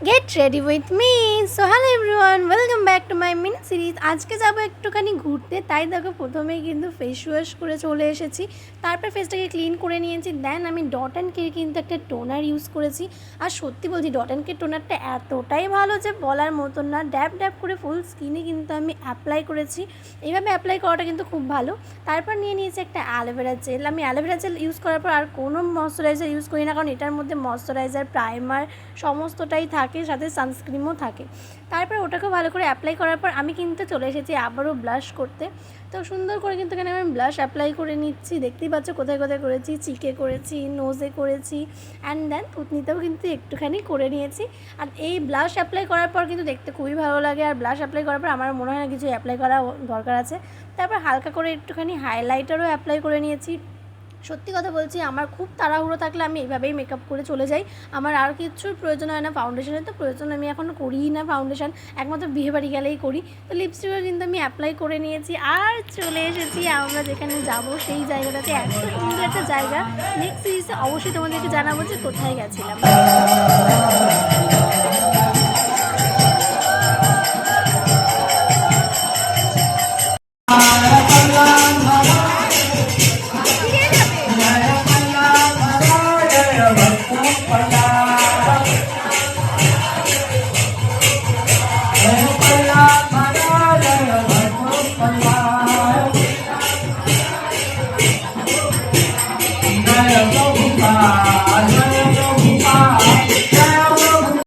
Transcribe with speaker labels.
Speaker 1: Get ready with me. So hello everyone, welcome back to my mini series. আজকে যাবো একটুখানি ঘুরতে, তাই দেখো প্রথমেই কিন্তু ফেস ওয়াশ করে চলে এসেছি। তারপর ফেসটাকে ক্লিন করে নিয়েছি। দেন আমি ডট অ্যান্ড কের কিন্তু একটা টোনার ইউজ করেছি। আর সত্যি বলছি, ডট অ্যান্ড কের টোনারটা এতটাই ভালো যে বলার মতন না। ড্যাব ড্যাব করে ফুল স্কিনে কিন্তু আমি অ্যাপ্লাই করেছি। এইভাবে অ্যাপ্লাই করাটা কিন্তু খুব ভালো। তারপর নিয়ে নিয়েছি একটা অ্যালোভেরা জেল। আমি অ্যালোভেরা জেল ইউজ করার পর আর কোনো ময়শ্চারাইজার ইউজ করি না, কারণ এটার মধ্যে ময়শ্চারাইজার, প্রাইমার সমস্তটাই থাকে, সাথে সানস্ক্রিনও থাকে। তারপর ওটাকে ভালো করে অ্যাপ্লাই করার পর আমি কিন্তু চলে এসেছি আবারও ব্লাশ করতে। তো সুন্দর করে কিন্তু এখানে আমি ব্লাশ অ্যাপ্লাই করে নিচ্ছি। দেখতেই পাচ্ছ কোথায় কোথায় করেছি, চিকে করেছি, নোজে করেছি, অ্যান্ড দেন থুতনিতেও কিন্তু একটুখানি করে নিয়েছি। আর এই ব্লাশ অ্যাপ্লাই করার পর কিন্তু দেখতে খুবই ভালো লাগে। আর ব্লাশ অ্যাপ্লাই করার পর আমার মনে হয় না কিছু অ্যাপ্লাই করা দরকার আছে। তারপর হালকা করে একটুখানি হাইলাইটারও অ্যাপ্লাই করে নিয়েছি। সত্যি কথা বলছি, আমার খুব তাড়াহুড়ো থাকলে আমি এইভাবেই মেকআপ করে চলে যাই। আমার আর কিছুর প্রয়োজন হয় না, ফাউন্ডেশনের তো প্রয়োজন আমি এখন করিই না ফাউন্ডেশন, একমাত্র বিয়ে বাড়ি গেলেই করি। তো লিপস্টিকও কিন্তু আমি অ্যাপ্লাই করে নিয়েছি। আর চলে এসেছি আমরা যেখানে যাব সেই জায়গাটাতে। এত সুন্দর একটা জায়গা, নেক্সট সিরিজে অবশ্যই তোমাদেরকে জানাবো যে কোথায় গেছিলাম।